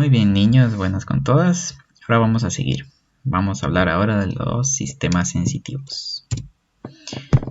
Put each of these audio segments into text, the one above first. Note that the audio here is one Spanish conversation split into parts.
Muy bien, niños, buenas con todas. Ahora vamos a seguir. Vamos a hablar ahora de los sistemas sensitivos.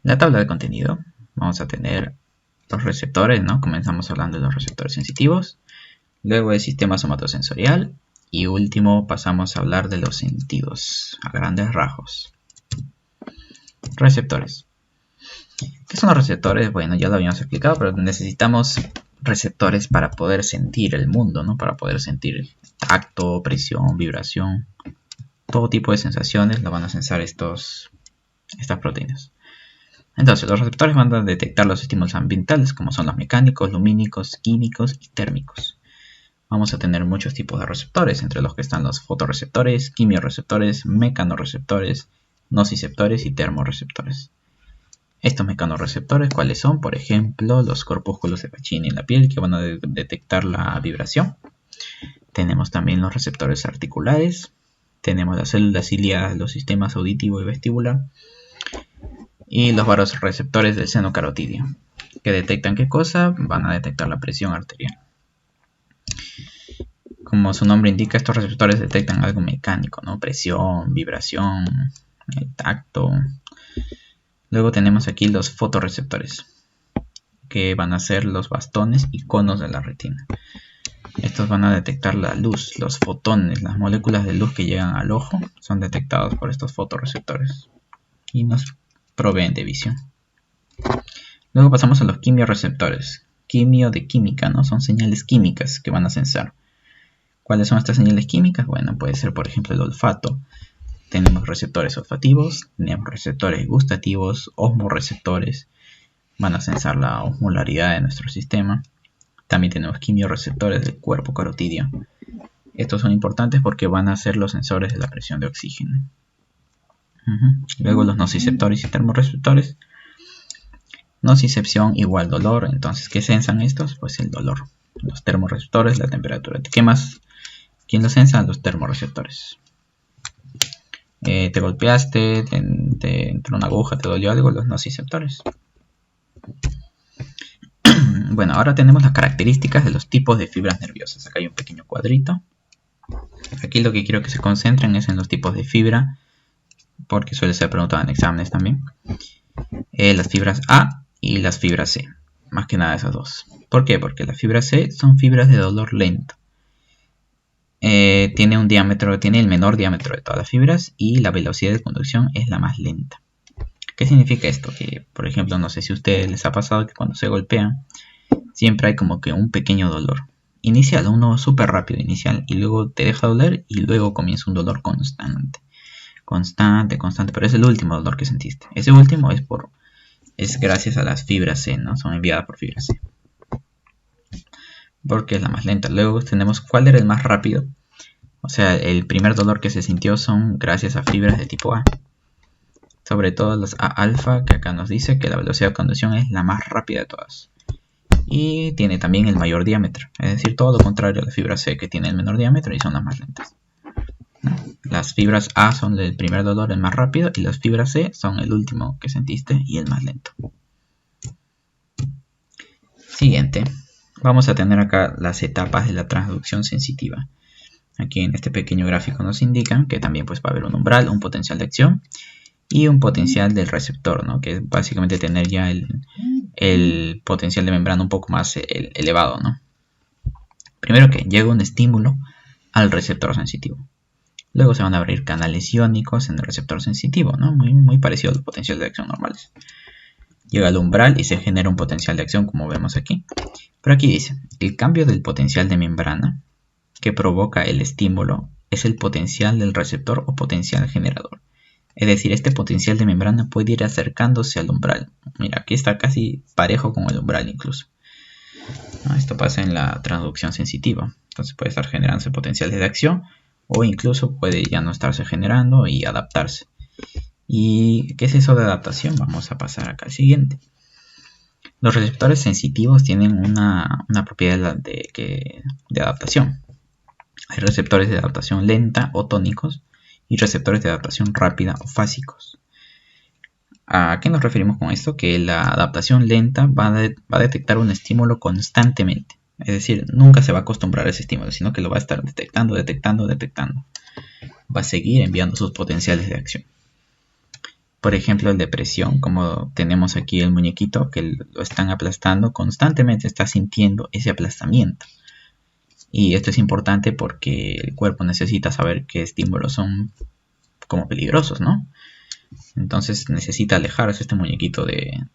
La tabla de contenido, vamos a tener los receptores, ¿no? Comenzamos hablando de los receptores sensitivos, luego el sistema somatosensorial y último pasamos a hablar de los sentidos, a grandes rasgos. Receptores. ¿Qué son los receptores? Bueno, ya lo habíamos explicado, pero necesitamos receptores para poder sentir el mundo, ¿no? Para poder sentir el tacto, presión, vibración, todo tipo de sensaciones lo van a sensar estas proteínas. Entonces, los receptores van a detectar los estímulos ambientales, como son los mecánicos, lumínicos, químicos y térmicos. Vamos a tener muchos tipos de receptores, entre los que están los fotorreceptores, quimiorreceptores, mecanorreceptores, nociceptores y termorreceptores. Estos mecanorreceptores, ¿cuáles son? Por ejemplo, los corpúsculos de Pacini en la piel que van a detectar la vibración. Tenemos también los receptores articulares. Tenemos las células ciliadas de los sistemas auditivo y vestibular. Y los vasoreceptores del seno carotídeo, que detectan ¿qué cosa? Van a detectar la presión arterial. Como su nombre indica, estos receptores detectan algo mecánico, ¿no? Presión, vibración, el tacto. Luego tenemos aquí los fotorreceptores, que van a ser los bastones y conos de la retina. Estos van a detectar la luz, los fotones, las moléculas de luz que llegan al ojo, son detectados por estos fotorreceptores y nos proveen de visión. Luego pasamos a los quimiorreceptores. Quimio de química, ¿no? Son señales químicas que van a sensar. ¿Cuáles son estas señales químicas? Bueno, puede ser por ejemplo el olfato. Tenemos receptores olfativos, tenemos receptores gustativos, osmoreceptores. Van a sensar la osmolaridad de nuestro sistema. También tenemos quimiorreceptores del cuerpo carotídeo. Estos son importantes porque van a ser los sensores de la presión de oxígeno. Luego los nociceptores y termorreceptores. Nocicepción igual dolor. Entonces, ¿qué sensan estos? Pues el dolor. Los termorreceptores, la temperatura. ¿Qué más? ¿Quién los sensa? Los termorreceptores. Te golpeaste, te entró una aguja, te dolió algo, los nociceptores. Bueno, ahora tenemos las características de los tipos de fibras nerviosas. Acá hay un pequeño cuadrito. Aquí lo que quiero que se concentren es en los tipos de fibra, porque suele ser preguntado en exámenes también. Las fibras A y las fibras C. Más que nada esas dos. ¿Por qué? Porque las fibras C son fibras de dolor lento. Tiene el menor diámetro de todas las fibras y la velocidad de conducción es la más lenta. ¿Qué significa esto? Que, por ejemplo, no sé si a ustedes les ha pasado que cuando se golpean siempre hay como que un pequeño dolor inicial, uno súper rápido inicial, y luego te deja doler y luego comienza un dolor constante, pero es el último dolor que sentiste. Ese último es gracias a las fibras C, ¿no? Son enviadas por fibras C, porque es la más lenta. Luego tenemos cuál era el más rápido. O sea, el primer dolor que se sintió son gracias a fibras de tipo A. Sobre todo las A alfa, que acá nos dice que la velocidad de conducción es la más rápida de todas. Y tiene también el mayor diámetro. Es decir, todo lo contrario a la fibra C, que tiene el menor diámetro y son las más lentas. Las fibras A son el primer dolor, el más rápido, y las fibras C son el último que sentiste y el más lento. Siguiente. Vamos a tener acá las etapas de la transducción sensitiva. Aquí en este pequeño gráfico nos indican que también pues, va a haber un umbral, un potencial de acción y un potencial del receptor, ¿no? Que es básicamente tener ya el potencial de membrana un poco más elevado, ¿no? Primero que llega un estímulo al receptor sensitivo. Luego se van a abrir canales iónicos en el receptor sensitivo, ¿no? Muy parecido a los potenciales de acción normales. Llega al umbral y se genera un potencial de acción, como vemos aquí. Pero aquí dice, el cambio del potencial de membrana que provoca el estímulo es el potencial del receptor o potencial generador. Es decir, este potencial de membrana puede ir acercándose al umbral. Mira, aquí está casi parejo con el umbral incluso. Esto pasa en la transducción sensitiva. Entonces puede estar generándose potenciales de acción o incluso puede ya no estarse generando y adaptarse. ¿Y qué es eso de adaptación? Vamos a pasar acá al siguiente. Los receptores sensitivos tienen una propiedad de adaptación. Hay receptores de adaptación lenta o tónicos y receptores de adaptación rápida o fásicos. ¿A qué nos referimos con esto? Que la adaptación lenta va a detectar un estímulo constantemente. Es decir, nunca se va a acostumbrar a ese estímulo, sino que lo va a estar detectando. Va a seguir enviando sus potenciales de acción. Por ejemplo, el de presión, como tenemos aquí el muñequito que lo están aplastando, constantemente está sintiendo ese aplastamiento. Y esto es importante porque el cuerpo necesita saber qué estímulos son como peligrosos, ¿no? Entonces necesita alejarse este muñequito de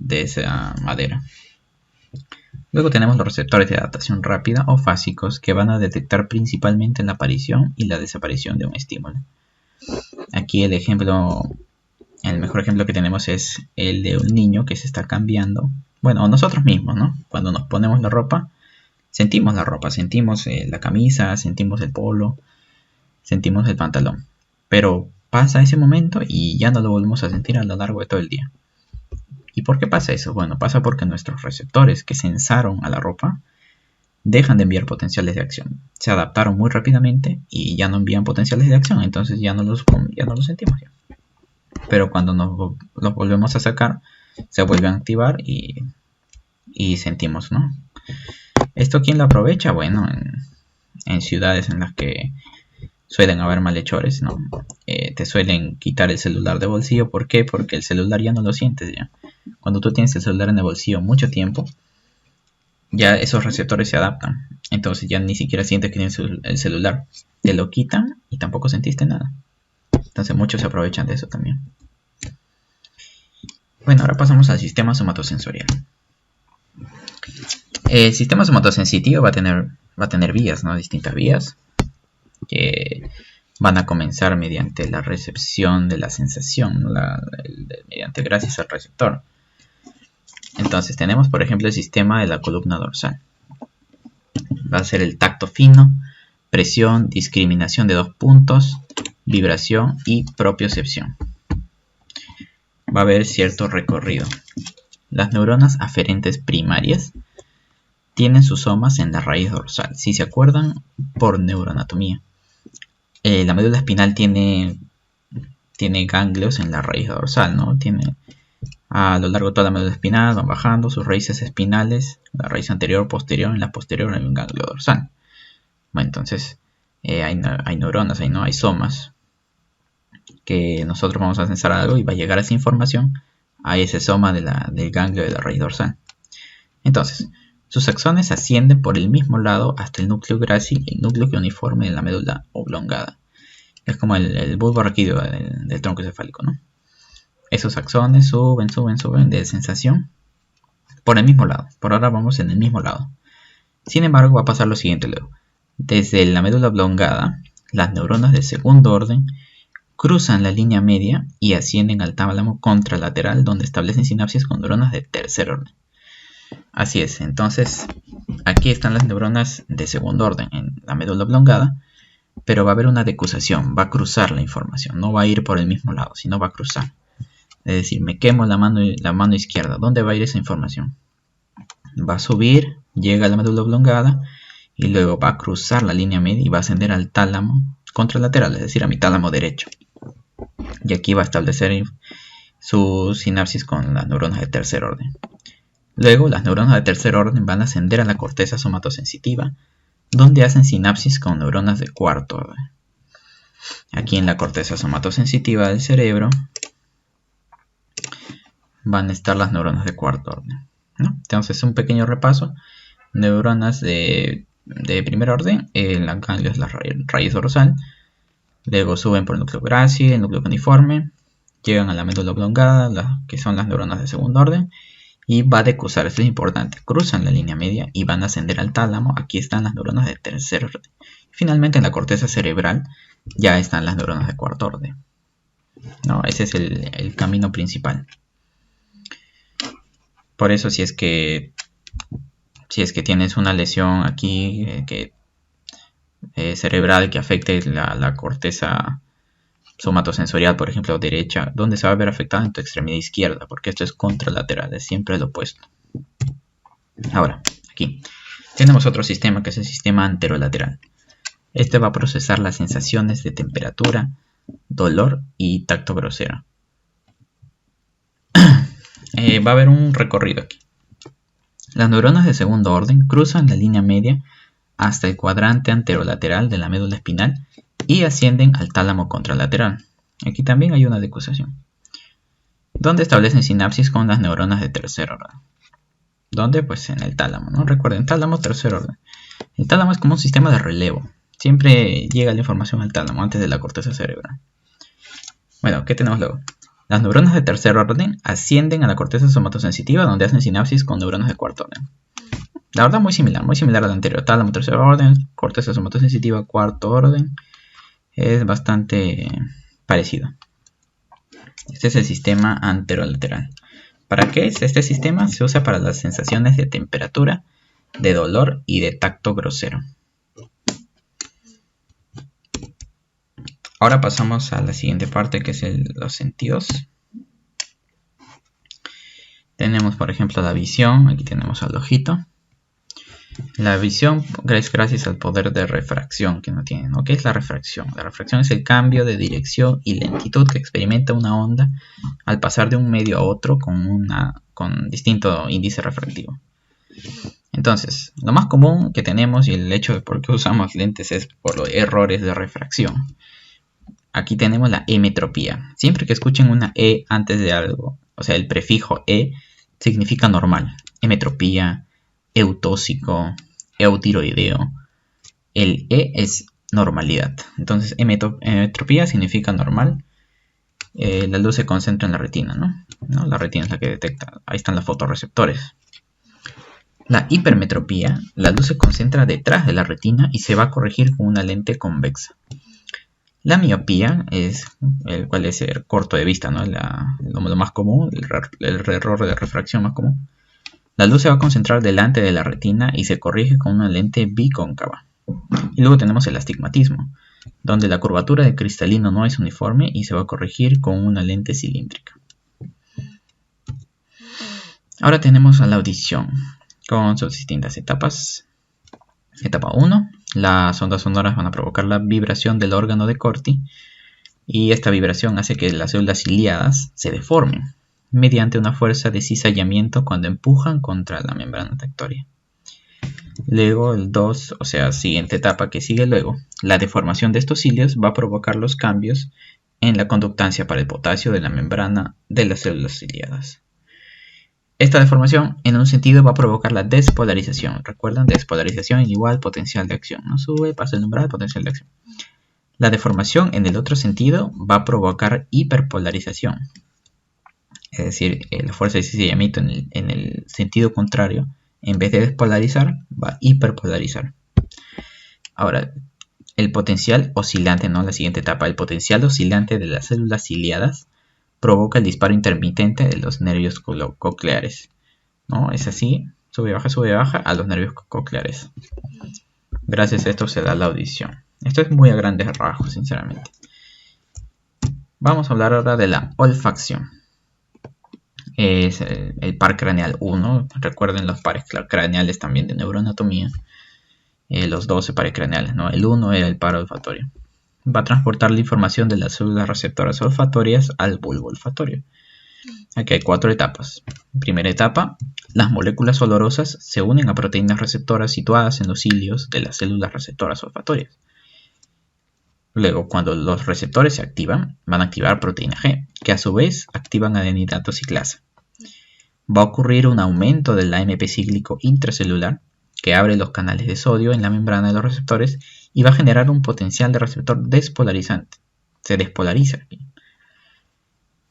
esa madera. Luego tenemos los receptores de adaptación rápida o fásicos, que van a detectar principalmente la aparición y la desaparición de un estímulo. Aquí el mejor ejemplo que tenemos es el de un niño que se está cambiando. Bueno, nosotros mismos, ¿no? Cuando nos ponemos la ropa, sentimos la camisa, sentimos el polo, sentimos el pantalón. Pero pasa ese momento y ya no lo volvemos a sentir a lo largo de todo el día. ¿Y por qué pasa eso? Bueno, pasa porque nuestros receptores que sensaron a la ropa dejan de enviar potenciales de acción. Se adaptaron muy rápidamente y ya no envían potenciales de acción, entonces ya no los sentimos ya. Pero cuando los volvemos a sacar, se vuelven a activar y sentimos, ¿no? ¿Esto quién lo aprovecha? Bueno, en ciudades en las que suelen haber malhechores, ¿no? Te suelen quitar el celular de bolsillo. ¿Por qué? Porque el celular ya no lo sientes ya. Cuando tú tienes el celular en el bolsillo mucho tiempo, ya esos receptores se adaptan. Entonces ya ni siquiera sientes que tienes el celular. Te lo quitan y tampoco sentiste nada. Entonces muchos se aprovechan de eso también. Bueno, ahora pasamos al sistema somatosensorial. El sistema somatosensitivo va a tener vías, ¿no? Distintas vías que van a comenzar mediante la recepción de la sensación, ¿no? Gracias al receptor. Entonces tenemos, por ejemplo, el sistema de la columna dorsal. Va a ser el tacto fino, presión, discriminación de 2 puntos, vibración y propiocepción. Va a haber cierto recorrido. Las neuronas aferentes primarias tienen sus somas en la raíz dorsal. Si se acuerdan, por neuroanatomía, la médula espinal tiene ganglios en la raíz dorsal, ¿no? Tiene a lo largo de toda la médula espinal, van bajando sus raíces espinales, la raíz anterior, posterior, en la posterior hay un ganglio dorsal. Bueno, entonces hay neuronas, hay somas, que nosotros vamos a sensar algo y va a llegar esa información a ese soma del ganglio de la raíz dorsal. Entonces, sus axones ascienden por el mismo lado hasta el núcleo grácil y el núcleo uniforme de la médula oblongada. Es como el bulbo raquídeo del tronco encefálico, ¿no? Esos axones suben de sensación por el mismo lado. Por ahora vamos en el mismo lado. Sin embargo, va a pasar lo siguiente luego. Desde la médula oblongada, las neuronas de segundo orden cruzan la línea media y ascienden al tálamo contralateral, donde establecen sinapsis con neuronas de tercer orden. Así es, entonces aquí están las neuronas de segundo orden en la médula oblongada, pero va a haber una decusación, va a cruzar la información, no va a ir por el mismo lado, sino va a cruzar. Es decir, me quemo la mano izquierda, ¿dónde va a ir esa información? Va a subir, llega a la médula oblongada y luego va a cruzar la línea media y va a ascender al tálamo contralateral, es decir, a mi tálamo derecho. Y aquí va a establecer su sinapsis con las neuronas de tercer orden. Luego, las neuronas de tercer orden van a ascender a la corteza somatosensitiva, donde hacen sinapsis con neuronas de cuarto orden. Aquí en la corteza somatosensitiva del cerebro van a estar las neuronas de cuarto orden, ¿no? Entonces, un pequeño repaso. Neuronas de primer orden, el ganglio es la raíz dorsal. Luego suben por el núcleo grácil, el núcleo cuneiforme, llegan a la médula oblongada, que son las neuronas de segundo orden, y va a decusar, esto es importante, cruzan la línea media y van a ascender al tálamo. Aquí están las neuronas de tercer orden. Finalmente, en la corteza cerebral ya están las neuronas de cuarto orden, ¿no? Ese es el camino principal. Por eso, si es que tienes una lesión aquí cerebral que afecte la corteza somatosensorial, por ejemplo, derecha, ¿dónde se va a ver afectada? En tu extremidad izquierda, porque esto es contralateral, es siempre el opuesto. Ahora, aquí tenemos otro sistema que es el sistema anterolateral. Este va a procesar las sensaciones de temperatura, dolor y tacto grosero. Va a haber un recorrido aquí. Las neuronas de segundo orden cruzan la línea media hasta el cuadrante anterolateral de la médula espinal y ascienden al tálamo contralateral. Aquí también hay una decusación, donde establecen sinapsis con las neuronas de tercer orden. ¿Dónde? Pues en el tálamo, ¿no? Recuerden, tálamo tercer orden. El tálamo es como un sistema de relevo. Siempre llega la información al tálamo antes de la corteza cerebral. Bueno, ¿qué tenemos luego? Las neuronas de tercer orden ascienden a la corteza somatosensitiva, donde hacen sinapsis con neuronas de cuarto orden. La verdad, muy similar a la anterior. Tálamo tercer orden, corteza somatosensitiva cuarto orden. Es bastante parecido. Este es el sistema anterolateral. ¿Para qué es este sistema? Se usa para las sensaciones de temperatura, de dolor y de tacto grosero. Ahora pasamos a la siguiente parte, que es los sentidos. Tenemos, por ejemplo, la visión. Aquí tenemos al ojito. La visión es gracias al poder de refracción que no tiene, ¿no? ¿Qué es la refracción? La refracción es el cambio de dirección y lentitud que experimenta una onda al pasar de un medio a otro con distinto índice refractivo. Entonces, lo más común que tenemos y el hecho de por qué usamos lentes es por los errores de refracción. Aquí tenemos la emetropía. Siempre que escuchen una E antes de algo, o sea, el prefijo E significa normal. Emetropía, eutóxico, eutiroideo. El E es normalidad. Entonces, emetropía significa normal. La luz se concentra en la retina, ¿no? La retina es la que detecta. Ahí están los fotorreceptores. La hipermetropía, la luz se concentra detrás de la retina y se va a corregir con una lente convexa. La miopía es el cual es el corto de vista, ¿no? Lo más común, el error de refracción más común. La luz se va a concentrar delante de la retina y se corrige con una lente bicóncava. Y luego tenemos el astigmatismo, donde la curvatura del cristalino no es uniforme y se va a corregir con una lente cilíndrica. Ahora tenemos a la audición, con sus distintas etapas. Etapa 1. Las ondas sonoras van a provocar la vibración del órgano de Corti y esta vibración hace que las células ciliadas se deformen mediante una fuerza de cizallamiento cuando empujan contra la membrana tectórea. Luego el 2, o sea, siguiente etapa que sigue luego, la deformación de estos cilios va a provocar los cambios en la conductancia para el potasio de la membrana de las células ciliadas. Esta deformación en un sentido va a provocar la despolarización. ¿Recuerdan? Despolarización igual potencial de acción. No sube, pasa el umbral, potencial de acción. La deformación en el otro sentido va a provocar hiperpolarización. Es decir, la fuerza de cizallamiento en el sentido contrario, en vez de despolarizar, va a hiperpolarizar. Ahora, el potencial oscilante, ¿no? La siguiente etapa, el potencial oscilante de las células ciliadas provoca el disparo intermitente de los nervios cocleares, ¿no? Es así, sube baja a los nervios cocleares. Gracias a esto se da la audición. Esto es muy a grandes rasgos, sinceramente. Vamos a hablar ahora de la olfacción. Es el par craneal 1. Recuerden los pares craneales también de neuroanatomía. Los 12 pares craneales, ¿no? El 1 era el par olfatorio. Va a transportar la información de las células receptoras olfatorias al bulbo olfatorio. Aquí hay 4 etapas. Primera etapa, las moléculas olorosas se unen a proteínas receptoras situadas en los cilios de las células receptoras olfatorias. Luego, cuando los receptores se activan, van a activar proteína G, que a su vez activan adenidato ciclasa. Va a ocurrir un aumento del AMP cíclico intracelular, que abre los canales de sodio en la membrana de los receptores y va a generar un potencial de receptor despolarizante. Se despolariza aquí.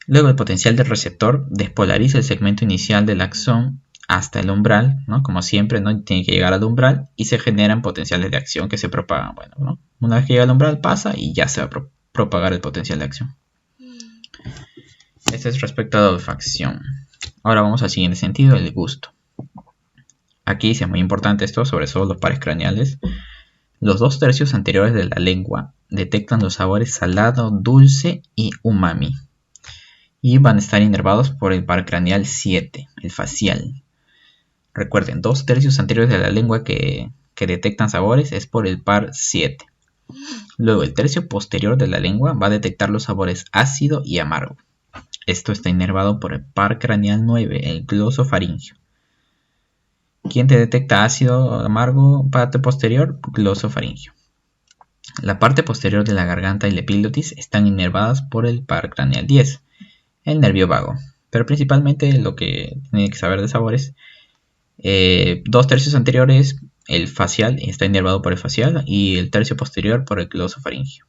Luego el potencial del receptor despolariza el segmento inicial del axón hasta el umbral, ¿no? Como siempre, ¿no? Tiene que llegar al umbral y se generan potenciales de acción que se propagan. Bueno, ¿no? Una vez que llega al umbral pasa y ya se va a propagar el potencial de acción. Este es respecto a la olfacción. Ahora vamos al siguiente sentido, el gusto. Aquí sí es muy importante esto, sobre todo los pares craneales. Los 2 tercios anteriores de la lengua detectan los sabores salado, dulce y umami. Y van a estar inervados por el par craneal 7, el facial. Recuerden, 2 tercios anteriores de la lengua que detectan sabores es por el par 7. Luego el tercio posterior de la lengua va a detectar los sabores ácido y amargo. Esto está inervado por el par craneal 9, el glosofaringio. quien te detecta ácido amargo, parte posterior, glosofaringio. La parte posterior de la garganta y la epiglotis están inervadas por el par craneal 10, el nervio vago. Pero principalmente lo que tiene que saber de sabores, 2/3 anteriores, el facial está inervado por el facial y el tercio posterior por el glosofaringio.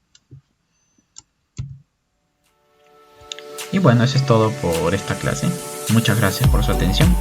Y bueno, eso es todo por esta clase. Muchas gracias por su atención.